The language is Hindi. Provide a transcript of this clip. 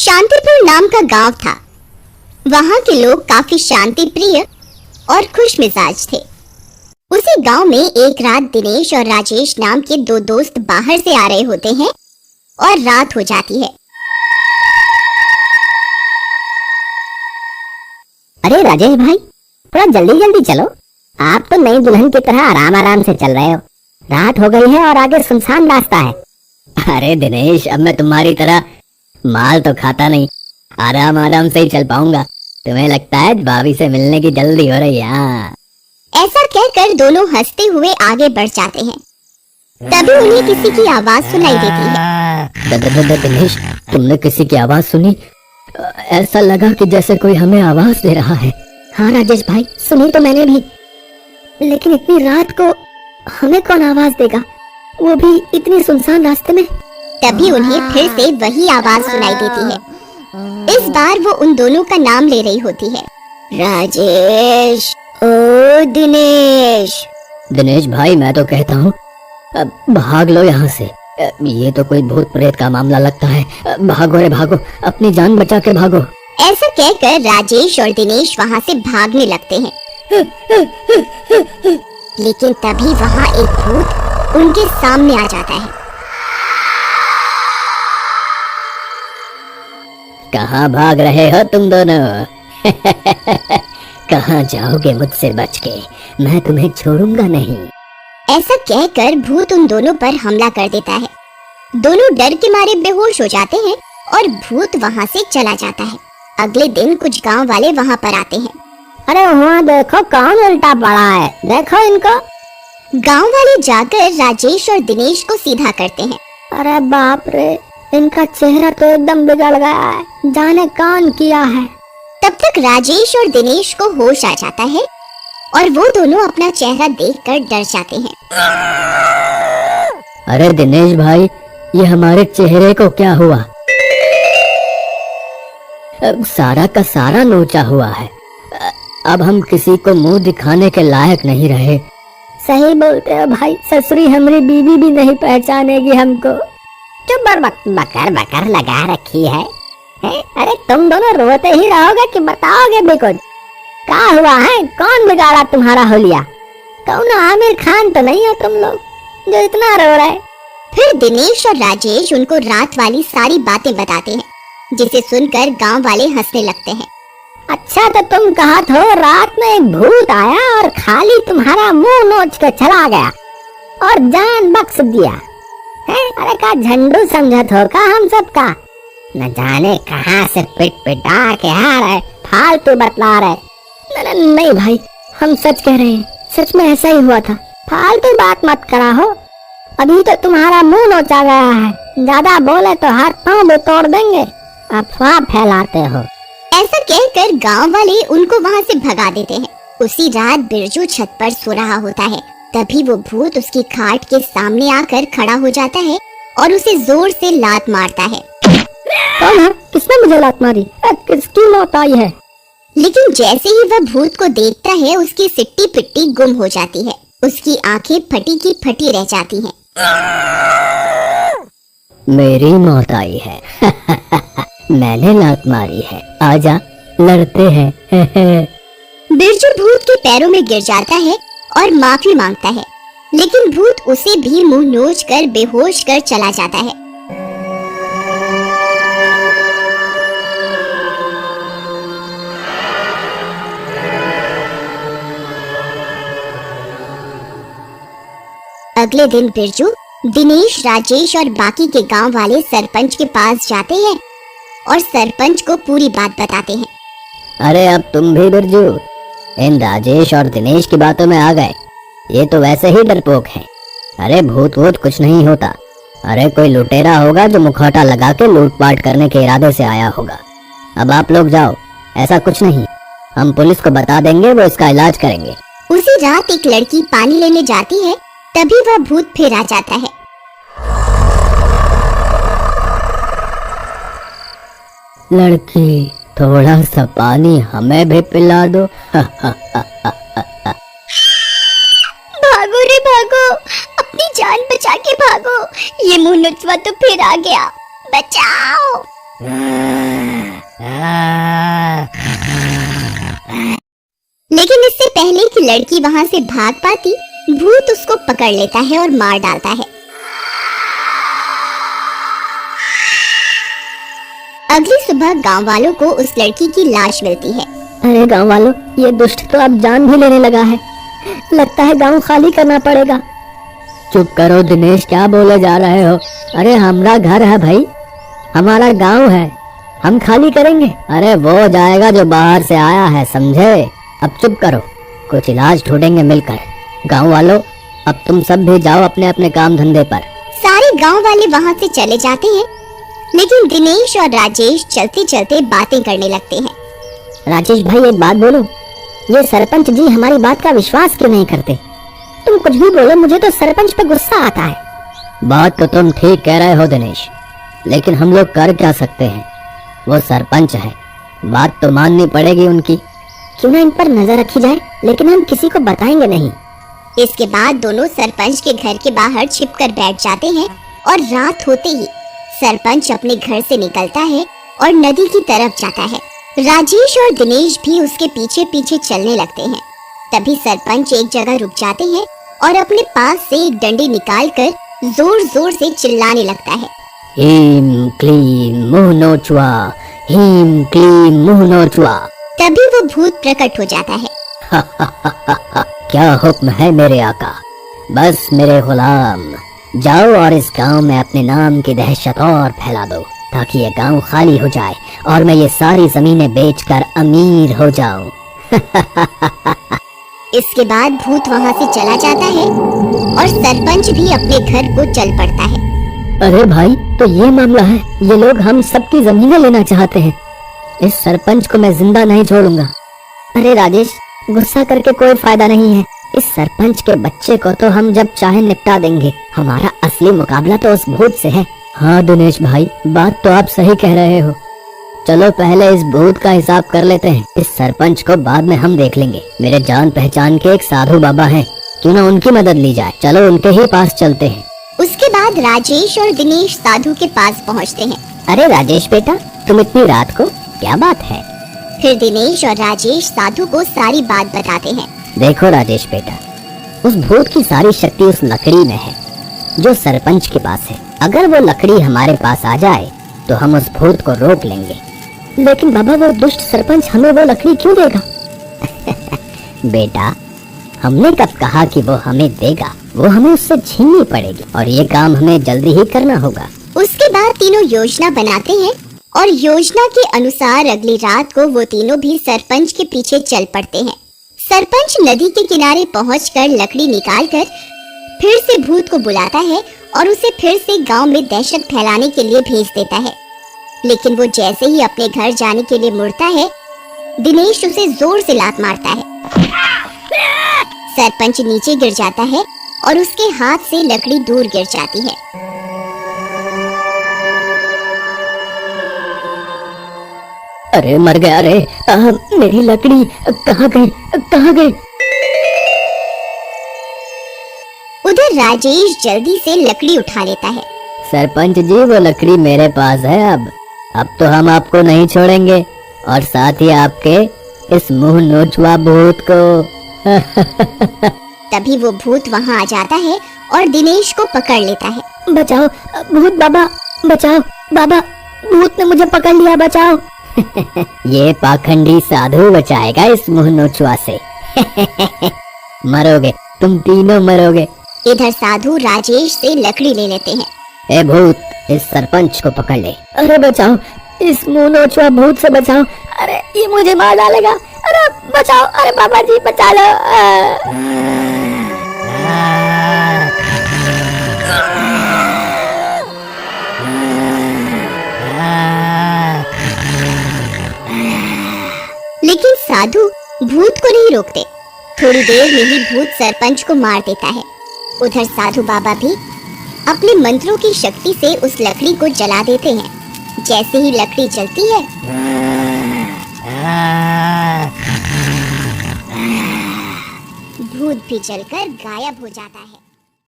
शांतिपुर नाम का गांव था। वहां के लोग काफी शांति प्रिय और खुश मिजाज थे। उसी गांव में एक रात दिनेश और राजेश नाम के दो दोस्त बाहर से आ रहे होते हैं और रात हो जाती है। अरे राजेश भाई, थोड़ा जल्दी जल्दी चलो। आप तो नई दुल्हन की तरह आराम आराम से चल रहे हो। रात हो गई है और आगे सुनसान रास्ता है। अरे दिनेश, अब मैं तुम्हारी तरह माल तो खाता नहीं, आराम आराम से ही चल पाऊंगा। तुम्हें लगता है भाभी से मिलने की जल्दी हो रही है? ऐसा कहकर दोनों हंसते हुए आगे बढ़ जाते हैं। तभी उन्हें किसी की आवाज सुनाई देती है। दिनेश, तुमने किसी की आवाज सुनी? ऐसा लगा कि जैसे कोई हमें आवाज दे रहा है। हाँ राजेश भाई, सुनी तो मैंने भी, लेकिन इतनी रात को हमें कौन आवाज देगा, वो भी इतनी सुनसान रास्ते में। तभी उन्हें फिर से वही आवाज सुनाई देती है। इस बार वो उन दोनों का नाम ले रही होती है। राजेश, ओ दिनेश। दिनेश भाई, मैं तो कहता हूँ भाग लो यहाँ से। ये तो कोई भूत प्रेत का मामला लगता है। भागो रे भागो, अपनी जान बचा के भागो। ऐसा कहकर राजेश और दिनेश वहाँ से भागने लगते हैं। लेकिन तभी वहाँ एक भूत उनके सामने आ जाता है। कहाँ भाग रहे हो तुम दोनों? कहाँ जाओगे मुझसे बच के? मैं तुम्हें छोड़ूंगा नहीं। ऐसा कहकर भूत उन दोनों पर हमला कर देता है। दोनों डर के मारे बेहोश हो जाते हैं और भूत वहाँ से चला जाता है। अगले दिन कुछ गांव वाले वहाँ पर आते हैं। अरे वहाँ देखो कौन उल्टा पड़ा है, देखो इनको। गांव वाले जाकर राजेश और दिनेश को सीधा करते हैं। अरे बाप रे, इनका चेहरा तो एकदम बिगड़ गया है, जाने कौन किया है। तब तक राजेश और दिनेश को होश आ जाता है और वो दोनों अपना चेहरा देखकर डर जाते हैं। अरे दिनेश भाई, ये हमारे चेहरे को क्या हुआ? सारा का सारा नोचा हुआ है। अब हम किसी को मुंह दिखाने के लायक नहीं रहे। सही बोलते हो भाई, ससुरी हमारी बीवी भी नहीं पहचानेगी हमको। चुप बकर बकर लगा रखी है। अरे तुम दोनों रोते ही रहोगे कि बताओगे भी कुछ? क्या हुआ है? कौन बिगाड़ा तुम्हारा होलिया? कौन आमिर खान तो नहीं हो तुम लोग जो इतना रो रहे? फिर दिनेश और राजेश उनको रात वाली सारी बातें बताते हैं, जिसे सुनकर गांव वाले हंसने लगते हैं। अच्छा, तो तुम कहा तो रात में एक भूत आया और खाली तुम्हारा मुंह नोच के चला गया और जान बख्श दिया है? अरे का झंडू समझत हो का हम सबका? न जाने कहाँ से पिट पिटा के आ रहे, फालतू बतला रहे। नहीं भाई, हम सच कह रहे हैं, सच में ऐसा ही हुआ था। फालतू बात मत करा हो, अभी तो तुम्हारा मुंह नोचा गया है, ज्यादा बोले तो हाथ पांव भी तोड़ देंगे। अफवाह फैलाते हो। ऐसा कहकर गांव वाले उनको वहां से भगा देते हैं। उसी रात बिरजू छत पर सो रहा होता है। तभी वो भूत उसकी खाट के सामने आकर खड़ा हो जाता है और उसे जोर से लात मारता है। कौन है? किसने मुझे लात मारी? किसकी मौत आई है? लेकिन जैसे ही वह भूत को देखता है, उसकी सिट्टी पिट्टी गुम हो जाती है। उसकी आंखें फटी की फटी रह जाती हैं। मेरी मौत आई है। मैंने लात मारी है, आजा लड़ते हैं। बिरजू भूत के पैरों में गिर जाता है और माफी मांगता है, लेकिन भूत उसे भी मुंह नोच कर बेहोश कर चला जाता है। अगले दिन बिरजू, दिनेश, राजेश और बाकी के गांव वाले सरपंच के पास जाते हैं और सरपंच को पूरी बात बताते हैं। अरे अब तुम भी बिरजू इन राजेश और दिनेश की बातों में आ गए। ये तो वैसे ही डरपोक हैं। अरे भूत वूत कुछ नहीं होता। अरे कोई लुटेरा होगा जो मुखौटा लगा के लूटपाट करने के इरादे से आया होगा। अब आप लोग जाओ, ऐसा कुछ नहीं। हम पुलिस को बता देंगे, वो इसका इलाज करेंगे। उसी रात एक लड़की पानी लेने जाती है। तभी वह भूत फिर आ जाता है। लड़की, थोड़ा सा पानी हमें भी पिला दो। भागो रे भागो, अपनी जान बचा के भागो। ये मुंह नुचवा तो फिर आ गया, बचाओ। लड़की वहां से भाग पाती, भूत उसको पकड़ लेता है और मार डालता है। अगली सुबह गांव वालों को उस लड़की की लाश मिलती है। अरे गांव वालों, ये दुष्ट तो अब जान भी लेने लगा है। लगता है गांव खाली करना पड़ेगा। चुप करो दिनेश, क्या बोले जा रहे हो? अरे हमारा घर है भाई, हमारा गांव है, हम खाली करेंगे? अरे वो जाएगा जो बाहर से आया है, समझे? अब चुप करो, कुछ इलाज ढूंढेंगे मिलकर। गांव वालों, अब तुम सब भी जाओ अपने अपने काम धंधे पर। सारे गांव वाले वहां से चले जाते हैं, लेकिन दिनेश और राजेश चलते चलते बातें करने लगते हैं। राजेश भाई, एक बात बोलो, ये सरपंच जी हमारी बात का विश्वास क्यों नहीं करते? तुम कुछ भी बोलो, मुझे तो सरपंच पे गुस्सा आता है। बात तो तुम ठीक कह रहे हो दिनेश, लेकिन हम लोग कर क्या सकते हैं? वो सरपंच है, बात तो माननी पड़ेगी उनकी। क्यों ना इन पर नजर रखी जाए, लेकिन हम किसी को बताएंगे नहीं। इसके बाद दोनों सरपंच के घर के बाहर छिपकर बैठ जाते हैं और रात होते ही सरपंच अपने घर से निकलता है और नदी की तरफ जाता है। राजेश और दिनेश भी उसके पीछे पीछे चलने लगते हैं। तभी सरपंच एक जगह रुक जाते हैं और अपने पास से एक डंडी निकालकर जोर जोर से चिल्लाने लगता है। हीम क्लीम मुंह नोचुआ, हीम क्लीम मुंह नोचुआ। तभी वो भूत प्रकट हो जाता है। क्या हुक्म है मेरे आका? बस मेरे गुलाम, जाओ और इस गांव में अपने नाम की दहशत और फैला दो, ताकि ये गांव खाली हो जाए और मैं ये सारी जमीनें बेचकर अमीर हो जाऊं। इसके बाद भूत वहां से चला जाता है और सरपंच भी अपने घर को चल पड़ता है। अरे भाई, तो ये मामला है, ये लोग हम सबकी जमीनें लेना चाहते हैं। इस सरपंच को मैं जिंदा नहीं छोड़ूंगा। अरे राजेश, गुस्सा करके कोई फायदा नहीं है। इस सरपंच के बच्चे को तो हम जब चाहे निपटा देंगे। हमारा असली मुकाबला तो उस भूत से है। हाँ दिनेश भाई, बात तो आप सही कह रहे हो। चलो पहले इस भूत का हिसाब कर लेते हैं, इस सरपंच को बाद में हम देख लेंगे। मेरे जान पहचान के एक साधु बाबा हैं, क्यों ना उनकी मदद ली जाए। चलो उनके ही पास चलते हैं। उसके बाद राजेश और दिनेश साधु के पास पहुंचते हैं। अरे राजेश बेटा, तुम इतनी रात को, क्या बात है? फिर दिनेश और राजेश साधु को सारी बात बताते हैं। देखो राजेश बेटा, उस भूत की सारी शक्ति उस लकड़ी में है जो सरपंच के पास है। अगर वो लकड़ी हमारे पास आ जाए तो हम उस भूत को रोक लेंगे। लेकिन बाबा, वो दुष्ट सरपंच हमें वो लकड़ी क्यों देगा? बेटा, हमने कब कहा कि वो हमें देगा? वो हमें उससे छीननी पड़ेगी और ये काम हमें जल्दी ही करना होगा। उसके बाद तीनों योजना बनाते हैं और योजना के अनुसार अगली रात को वो तीनों भी सरपंच के पीछे चल पड़ते हैं। सरपंच नदी के किनारे पहुंचकर लकड़ी निकालकर फिर से भूत को बुलाता है और उसे फिर से गांव में दहशत फैलाने के लिए भेज देता है। लेकिन वो जैसे ही अपने घर जाने के लिए मुड़ता है, दिनेश उसे जोर से लात मारता है। सरपंच नीचे गिर जाता है और उसके हाथ से लकड़ी दूर गिर जाती है। अरे मर गया रे, मेरी लकड़ी कहाँ गई, कहाँ गई? उधर राजेश जल्दी से लकड़ी उठा लेता है। सरपंच जी, वो लकड़ी मेरे पास है। अब तो हम आपको नहीं छोड़ेंगे और साथ ही आपके इस मुंह नोचुआ भूत को। तभी वो भूत वहां आ जाता है और दिनेश को पकड़ लेता है। बचाओ भूत बाबा, बचाओ बाबा, भूत ने मुझे पकड़ लिया, बचाओ। ये पाखंडी साधु बचाएगा इस मुंह नोचुआ से। मरोगे, तुम तीनों मरोगे। इधर साधु राजेश से लकड़ी ले लेते हैं। ए भूत, इस सरपंच को पकड़ ले। अरे बचाओ, इस मुंह नोचुआ भूत से बचाओ। अरे ये मुझे मार डालेगा। अरे बचाओ, अरे बाबा जी बचा लो। लेकिन साधु भूत को नहीं रोकते। थोड़ी देर में ही भूत सरपंच को मार देता है। उधर साधु बाबा भी अपने मंत्रों की शक्ति से उस लकड़ी को जला देते हैं। जैसे ही लकड़ी जलती है, भूत भी जलकर गायब हो जाता है।